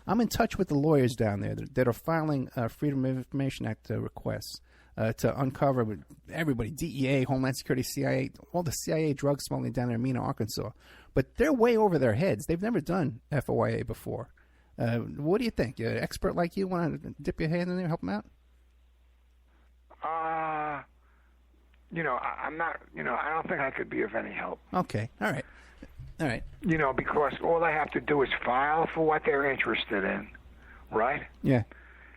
I'm in touch with the lawyers down there that are filing Freedom of Information Act requests to uncover everybody, DEA, Homeland Security, CIA, all the CIA drug smuggling down there in Mena, Arkansas. But they're way over their heads. They've never done FOIA before. What do you think? An expert like you want to dip your hand in there, help them out? I'm not, I don't think I could be of any help. Okay. All right. Because all they have to do is file for what they're interested in, right? Yeah.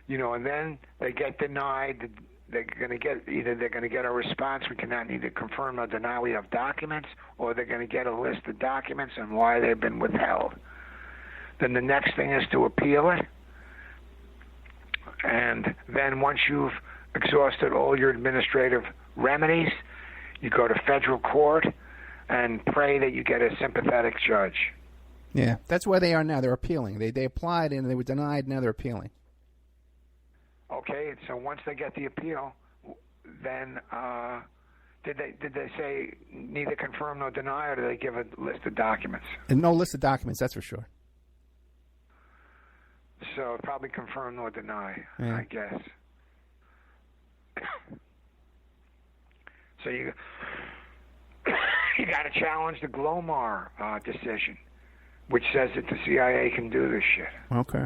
And then they get denied. They're going to get a response. We cannot neither confirm nor deny we have documents, or they're going to get a list of documents and why they've been withheld. Then the next thing is to appeal it. And then once you've exhausted all your administrative remedies, you go to federal court and pray that you get a sympathetic judge. Yeah, that's where they are now. They're appealing. They applied and they were denied. Now they're appealing. Okay, so once they get the appeal, then did they say neither confirm nor deny, or did they give a list of documents? And no list of documents, that's for sure. So probably confirm nor deny, yeah. I guess. So you got to challenge the Glomar decision, which says that the CIA can do this shit. Okay.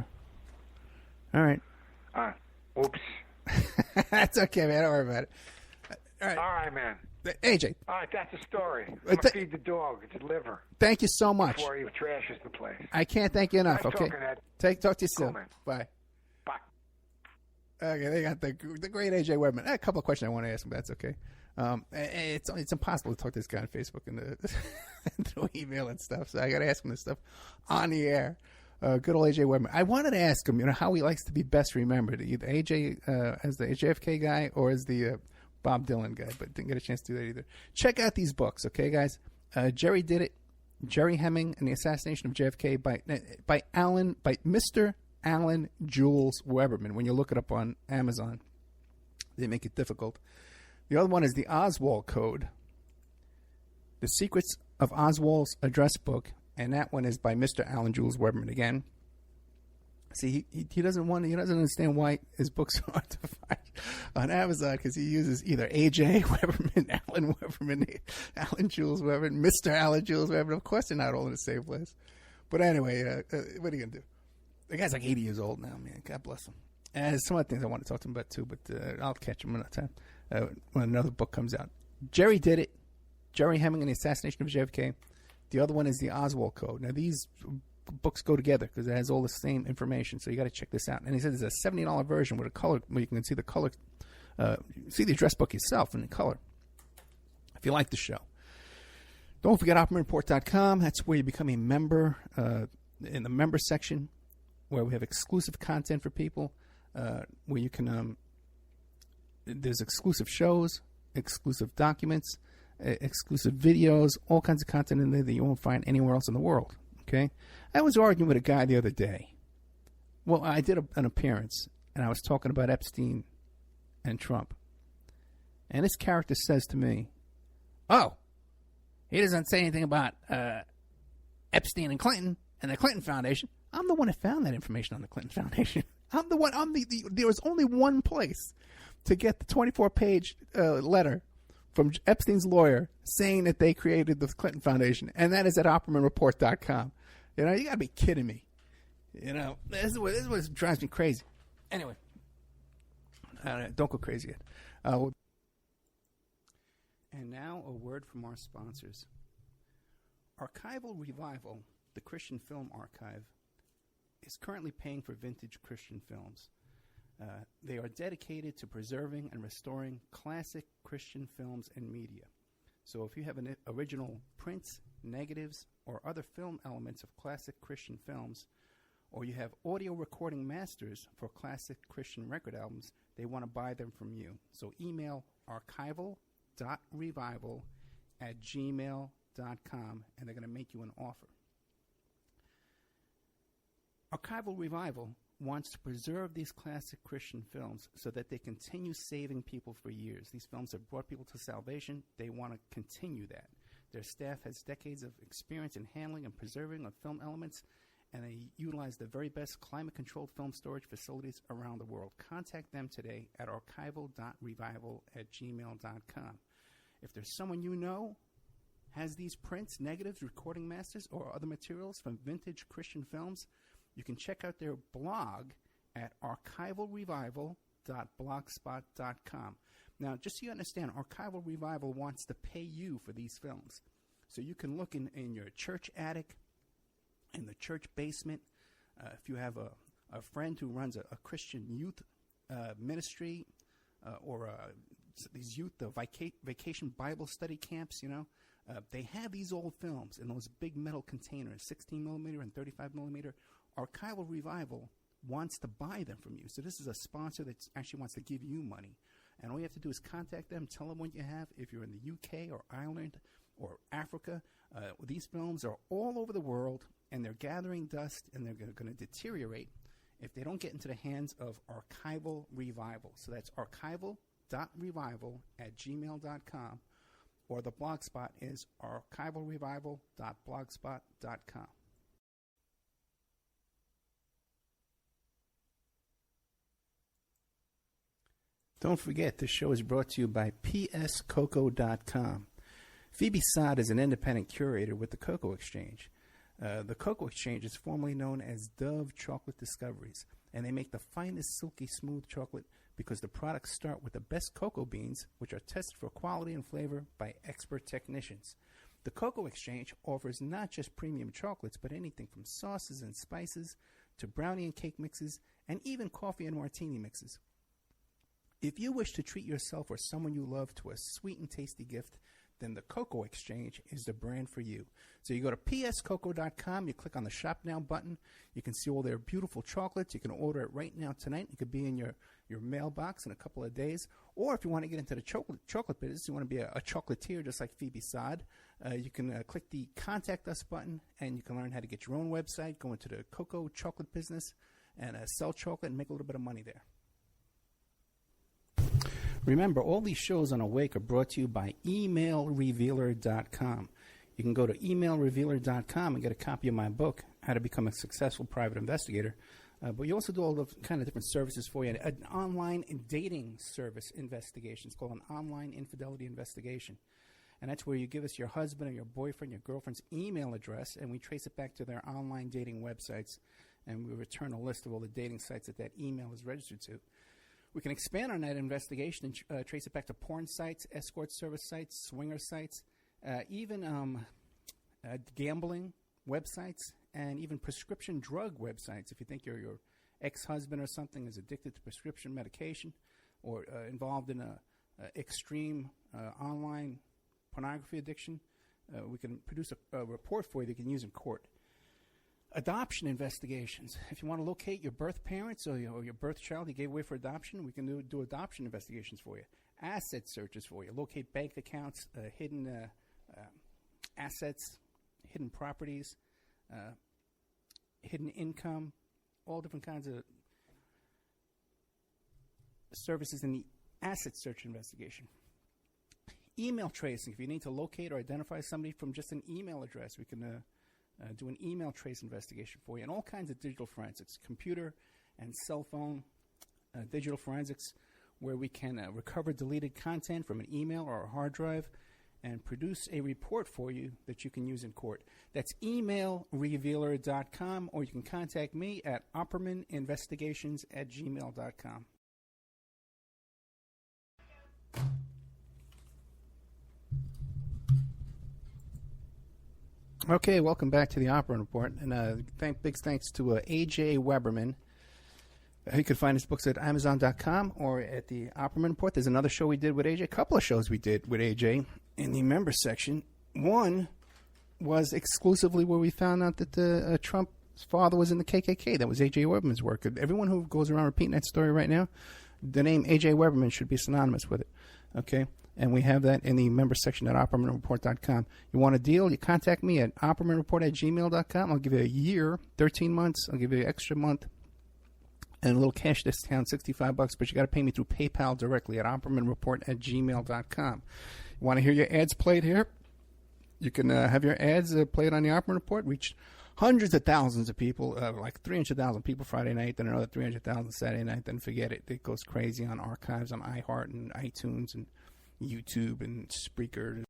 All right. Oops. That's okay, man. Don't worry about it. All right, man. AJ. All right, that's a story. I'm going to feed the dog. It's a liver. Thank you so much. Before he trashes the place. I can't thank you enough, nice okay? Talk to you soon. Cool, man. Bye. Bye. Okay, they got the great AJ Weberman. A couple of questions I want to ask him, but that's okay. It's impossible to talk to this guy on Facebook and through email and stuff, so I got to ask him this stuff on the air. Good old AJ Weberman. I wanted to ask him, how he likes to be best remembered, either AJ as the JFK guy or as the Bob Dylan guy, but didn't get a chance to do that either. Check out these books, okay, guys? Gerry Did It, Gerry Hemming, and the Assassination of JFK by Mr. Alan Jules Weberman. When you look it up on Amazon, they make it difficult. The other one is the Oswald Code, The Secrets of Oswald's Address Book, and that one is by Mr. Alan Jules Weberman again. See, he doesn't understand why his books are hard to find on Amazon, because he uses either AJ Weberman, Alan Weberman, Alan Jules Weberman, Mr. Alan Jules Weberman. Of course, they're not all in the same place. But anyway, what are you gonna do? The guy's like 80 years old now, man. God bless him. And there's some other things I want to talk to him about too, but I'll catch him another time when another book comes out. Gerry Did It, Gerry Hemming and the Assassination of JFK. The other one is the Oswald Code. Now these books go together because it has all the same information, so you got to check this out. And he said there's a $70 version with a color, where you can see the color, see the address book yourself in the color. If you like the show, don't forget OperaManReport.com. That's where you become a member in the member section, where we have exclusive content for people, where you can. There's exclusive shows, exclusive documents, exclusive videos, all kinds of content in there that you won't find anywhere else in the world. Okay, I was arguing with a guy the other day. Well, I did an appearance, and I was talking about Epstein and Trump. And this character says to me, "Oh, he doesn't say anything about Epstein and Clinton and the Clinton Foundation." I'm the one that found that information on the Clinton Foundation. I'm the one. There was only one place to get the 24-page letter from Epstein's lawyer saying that they created the Clinton Foundation, and that is at OperaManReport.com. You got to be kidding me. This is what drives me crazy. Anyway, don't go crazy yet. And now a word from our sponsors. Archival Revival, the Christian Film Archive, is currently paying for vintage Christian films. They are dedicated to preserving and restoring classic Christian films and media. So if you have an original prints, negatives, or other film elements of classic Christian films, or you have audio recording masters for classic Christian record albums, they want to buy them from you. So email archival.revival@gmail.com, and they're going to make you an offer. Archival Revival wants to preserve these classic Christian films so that they continue saving people for years. These films have brought people to salvation. They want to continue that. Their staff has decades of experience in handling and preserving of film elements, and they utilize the very best climate-controlled film storage facilities around the world. Contact them today at archival.revival@gmail.com. If there's someone you know has these prints, negatives, recording masters, or other materials from vintage Christian films, you can check out their blog at archivalrevival.blogspot.com. Now, just so you understand, Archival Revival wants to pay you for these films. So you can look in your church attic, in the church basement. If you have a friend who runs a Christian youth ministry or these youth vacation Bible study camps, they have these old films in those big metal containers, 16 millimeter and 35 millimeter. Archival Revival wants to buy them from you. So this is a sponsor that actually wants to give you money. And all you have to do is contact them, tell them what you have. If you're in the UK or Ireland or Africa, these films are all over the world, and they're gathering dust, and they're going to deteriorate if they don't get into the hands of Archival Revival. So that's archival.revival@gmail.com, or the blog spot is archivalrevival.blogspot.com. Don't forget, this show is brought to you by pscoco.com. Phoebe Sod is an independent curator with the Cocoa Exchange. The Cocoa Exchange is formerly known as Dove Chocolate Discoveries, and they make the finest silky smooth chocolate because the products start with the best cocoa beans, which are tested for quality and flavor by expert technicians. The Cocoa Exchange offers not just premium chocolates, but anything from sauces and spices to brownie and cake mixes, and even coffee and martini mixes. If you wish to treat yourself or someone you love to a sweet and tasty gift, then the Cocoa Exchange is the brand for you. So you go to pscoco.com, you click on the Shop Now button. You can see all their beautiful chocolates. You can order it right now tonight. It could be in your mailbox in a couple of days. Or if you want to get into the chocolate business, you want to be a chocolatier just like Phoebe Sod, you can click the Contact Us button, and you can learn how to get your own website, go into the cocoa chocolate business, and sell chocolate and make a little bit of money there. Remember, all these shows on Awake are brought to you by emailrevealer.com. You can go to emailrevealer.com and get a copy of my book, How to Become a Successful Private Investigator. But you also do all the kind of different services for you. An online dating service investigation. It's called an online infidelity investigation. And that's where you give us your husband or your boyfriend, your girlfriend's email address, and we trace it back to their online dating websites, and we return a list of all the dating sites that email is registered to. We can expand on that investigation and trace it back to porn sites, escort service sites, swinger sites, even gambling websites, and even prescription drug websites. If you think your ex-husband or something is addicted to prescription medication or involved in a extreme online pornography addiction, we can produce a report for you that you can use in court. Adoption investigations. If you want to locate your birth parents or your birth child you gave away for adoption, we can do adoption investigations for you. Asset searches for you. Locate bank accounts, hidden assets, hidden properties, hidden income, all different kinds of services in the asset search investigation. Email tracing. If you need to locate or identify somebody from just an email address, we can do an email trace investigation for you, and all kinds of digital forensics, computer and cell phone digital forensics, where we can recover deleted content from an email or a hard drive and produce a report for you that you can use in court. That's emailrevealer.com, or you can contact me at oppermaninvestigations@gmail.com. Okay, welcome back to the Opera Report, and big thanks to A.J. Weberman. You can find his books at Amazon.com or at the Opera Report. There's another show we did with A.J., a couple of shows we did with A.J. in the members section. One was exclusively where we found out that Trump's father was in the KKK. That was A.J. Weberman's work. Everyone who goes around repeating that story right now, the name A.J. Weberman should be synonymous with it, okay? And we have that in the member section at oppermanreport.com. You want a deal, you contact me at oppermanreport@gmail.com. I'll give you a year, 13 months. I'll give you an extra month and a little cash discount, $65, but you got to pay me through PayPal directly at oppermanreport@gmail.com. You want to hear your ads played here? You can have your ads played on the Opperman Report, reach hundreds of thousands of people, like 300,000 people Friday night, then another 300,000 Saturday night, then forget it. It goes crazy on archives on iHeart and iTunes and YouTube and Spreaker.